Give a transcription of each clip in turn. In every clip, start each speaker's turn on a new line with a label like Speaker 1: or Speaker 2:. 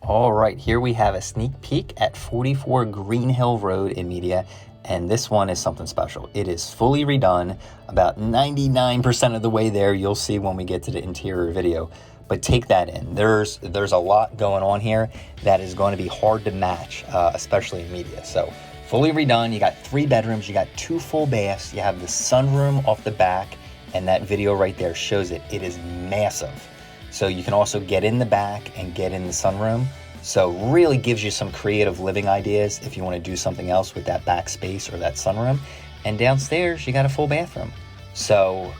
Speaker 1: All right, here we have a sneak peek at 44 Greenhill Road in Media, and this one is something special. It is fully redone, about 99% of the way there. You'll see when we get to the interior video, but take that in. There's a lot going on here that is going to be hard to match, especially in Media. So fully redone. You got 3 bedrooms, you got 2 full baths, you have the sunroom off the back, and that video right there shows it. It is massive. So you can also get in the back and get in the sunroom. So really gives you some creative living ideas if you want to do something else with that back space or that sunroom. And downstairs, you got a full bathroom. So,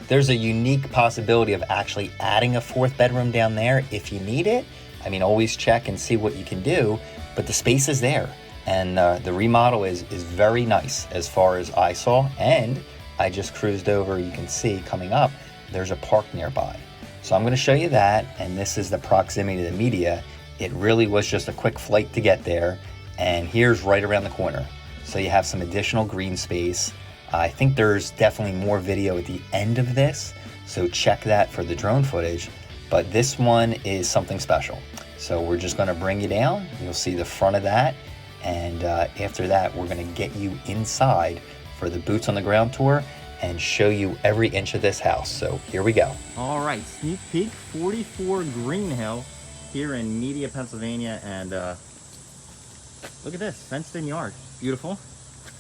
Speaker 1: there's a unique possibility of actually adding a 4th bedroom down there if you need it. I mean, always check and see what you can do, but the space is there. And the remodel is very nice as far as I saw. And I just cruised over, you can see coming up, there's a park nearby. So I'm going to show you that, and this is the proximity to the Media. It really was just a quick flight to get there, and here's right around the corner. So you have some additional green space. I think there's definitely more video at the end of this, so check that for the drone footage. But this one is something special. So we're just going to bring you down. You'll see the front of that, and after that, we're going to get you inside for the boots on the ground tour and show you every inch of this house. So here we go. All right, sneak peek, 44 Greenhill here in Media, Pennsylvania. And look at this, fenced in yard, beautiful.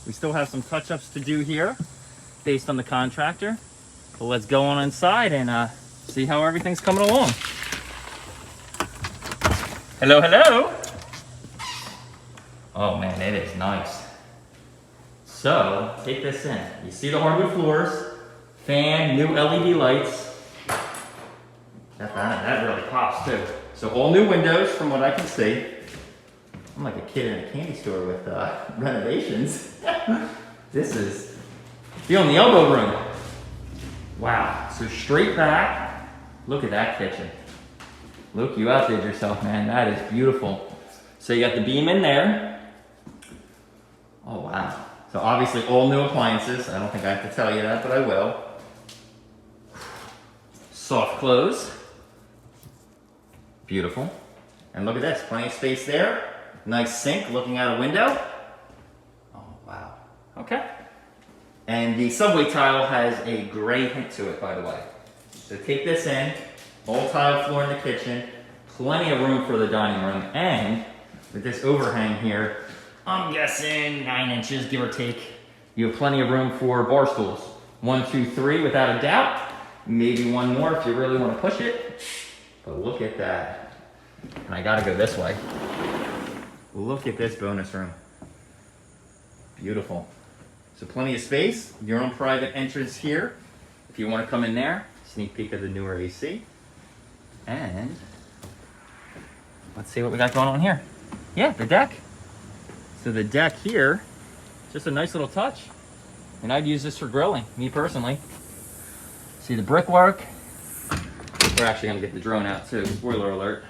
Speaker 1: We still have some touch-ups to do here based on the contractor. But let's go on inside and see how everything's coming along. Hello, hello. Oh man, it is nice. So, take this in. You see the hardwood floors, fan, new LED lights. That really pops too. So all new windows from what I can see. I'm like a kid in a candy store with renovations. This is feeling the elbow room. Wow, so straight back. Look at that kitchen. Look, you outdid yourself, man. That is beautiful. So you got the beam in there. Oh wow. So obviously all new appliances. I don't think I have to tell you that, but I will. Soft close. Beautiful. And look at this, plenty of space there. Nice sink looking out a window. Oh, wow. Okay. And the subway tile has a gray hint to it, by the way. So take this in, all tile floor in the kitchen, plenty of room for the dining room, and with this overhang here, I'm guessing 9 inches, give or take. You have plenty of room for bar stools. 1, 2, 3, without a doubt. Maybe one more if you really want to push it. But look at that. And I gotta go this way. Look at this bonus room. Beautiful. So plenty of space. Your own private entrance here. If you want to come in there, sneak peek of the newer AC. And let's see what we got going on here. Yeah, the deck. So the deck here, just a nice little touch. And I'd use this for grilling, me personally. See the brickwork. We're actually gonna get the drone out too, spoiler alert.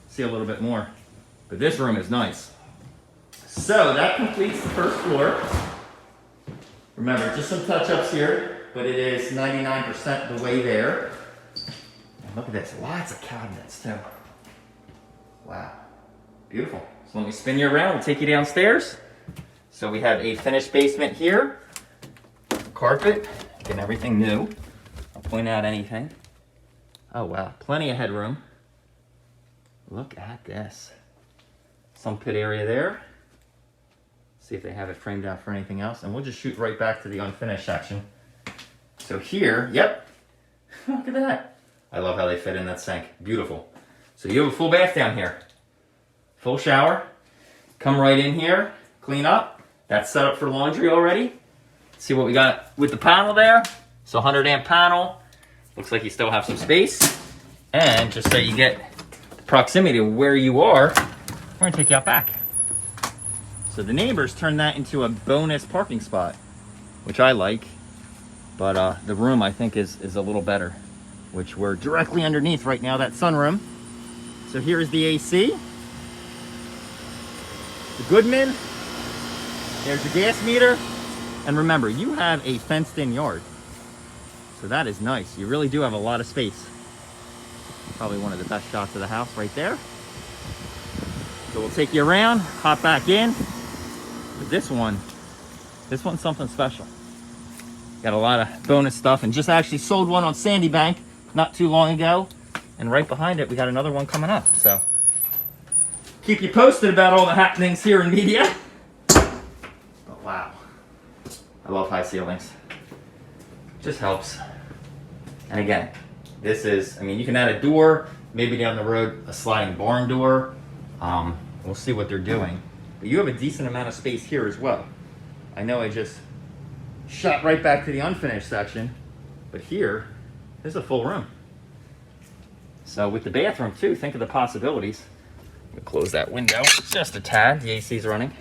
Speaker 1: See a little bit more. But this room is nice. So that completes the first floor. Remember, just some touch-ups here, but it is 99% the way there. And look at this, lots of cabinets too. Wow, beautiful. So let me spin you around, we'll take you downstairs. So we have a finished basement here. Carpet, getting everything new. I'll point out anything. Oh wow, plenty of headroom. Look at this. Some pit area there. See if they have it framed out for anything else. And we'll just shoot right back to the unfinished section. So here, yep. Look at that. I love how they fit in that sink. Beautiful. So you have a full bath down here. Full shower. Come right in here, clean up. That's set up for laundry already. See what we got with the panel there. So 100 amp panel. Looks like you still have some space. And just so you get the proximity of where you are, we're gonna take you out back. So the neighbors turned that into a bonus parking spot, which I like. But the room I think is a little better, which we're directly underneath right now, that sunroom. So here is the AC. The Goodman, there's your gas meter. And remember, you have a fenced in yard. So that is nice. You really do have a lot of space. Probably one of the best shots of the house right there. So we'll take you around, hop back in. But this one's something special. Got a lot of bonus stuff, and just actually sold one on Sandy Bank not too long ago. And right behind it, we got another one coming up. So keep you posted about all the happenings here in media. But wow, I love high ceilings. Just helps. And again, this is, I mean, you can add a door, maybe down the road, a sliding barn door. We'll see what they're doing. But you have a decent amount of space here as well. I know I just shot right back to the unfinished section, but here, there's a full room. So with the bathroom too, think of the possibilities. I'm gonna close that window just a tad. The AC's running.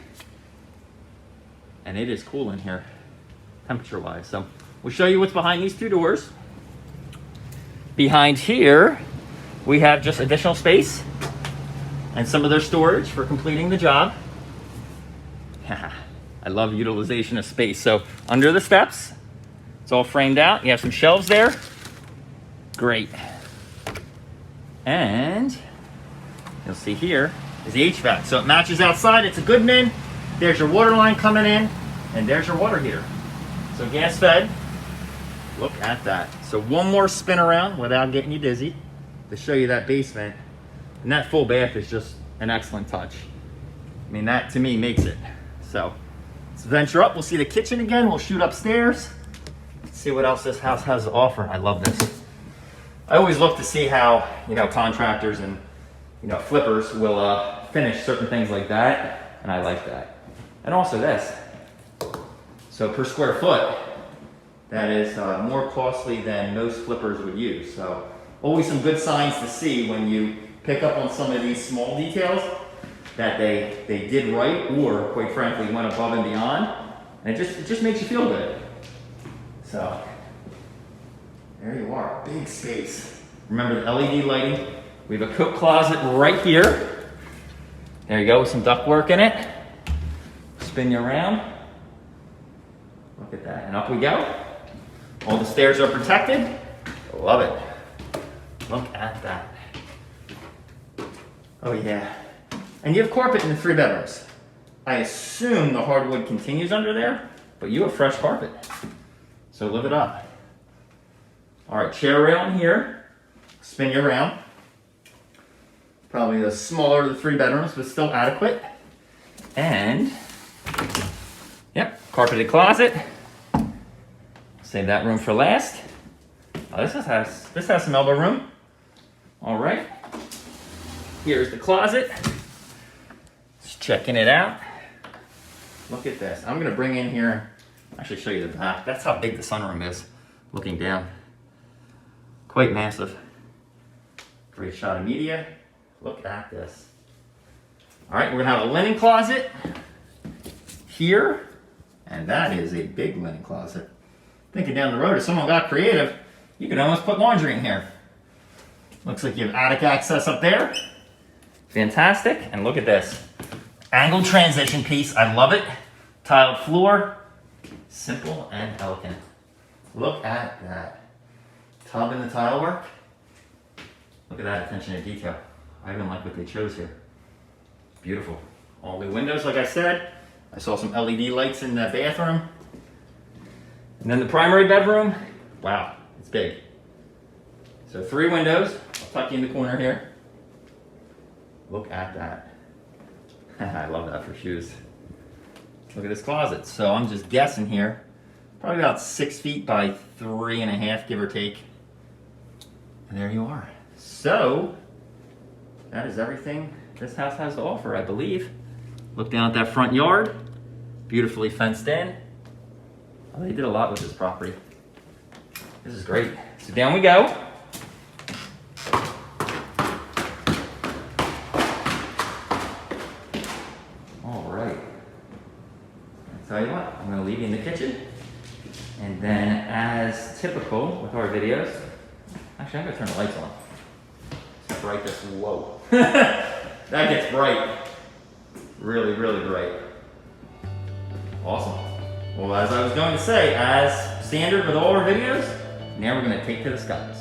Speaker 1: And it is cool in here, temperature-wise. So we'll show you what's behind these two doors. Behind here, we have just additional space and some of their storage for completing the job. I love utilization of space. So under the steps, it's all framed out. You have some shelves there. Great. And you'll see here is the HVAC. So it matches outside. It's a Goodman. There's your water line coming in, and there's your water heater. So gas fed. Look at that. So one more spin around without getting you dizzy to show you that basement. And that full bath is just an excellent touch. I mean, that to me makes it. So let's venture up. We'll see the kitchen again. We'll shoot upstairs. See what else this house has to offer. I love this. I always look to see how, you know, contractors and, you know, flippers will finish certain things like that. And I like that. And also this. So per square foot, that is more costly than most flippers would use. So always some good signs to see when you pick up on some of these small details that they did right, or quite frankly went above and beyond, and it just makes you feel good. So there you are, big space. Remember the LED lighting. We have a coat closet right here. There you go, with some ductwork in it. Spin you around. Look at that, and up we go. All the stairs are protected. Love it. Look at that. Oh yeah. And you have carpet in the 3 bedrooms. I assume the hardwood continues under there, but you have fresh carpet. So live it up. All right, chair rail in here. Spin you around. Probably the smaller of the 3 bedrooms, but still adequate. And, yep, carpeted closet. Save that room for last. Oh, this has some elbow room. All right. Here's the closet. Just checking it out. Look at this. I'm gonna bring in here, actually show you the back. That's how big the sunroom is, looking down. Quite massive. Great shot of media. Look at this. All right, we're gonna have a linen closet here, and that is a big linen closet. Thinking down the road, if someone got creative, you could almost put laundry in here. Looks like you have attic access up there. Fantastic. And look at this. Angled transition piece. I love it. Tiled floor. Simple and elegant. Look at that. Tub in the tile work. Look at that attention to detail. I even like what they chose here. Beautiful. All new windows, like I said. I saw some LED lights in the bathroom. And then the primary bedroom. Wow, it's big. So 3 windows. I'll tuck you in the corner here. Look at that. I love that for shoes. Look at this closet. So I'm just guessing here. Probably about 6 feet by 3.5, give or take. And there you are. So that is everything this house has to offer, I believe. Look down at that front yard. Beautifully fenced in. Oh, they did a lot with this property. This is great. So down we go. All right. I'll tell you what, I'm gonna leave you in the kitchen. And then as typical with our videos, actually I'm gonna turn the lights on. See how bright this, whoa. That gets bright. Really, really bright. Awesome. Well, as I was going to say, as standard with all our videos, now we're going to take to the skies.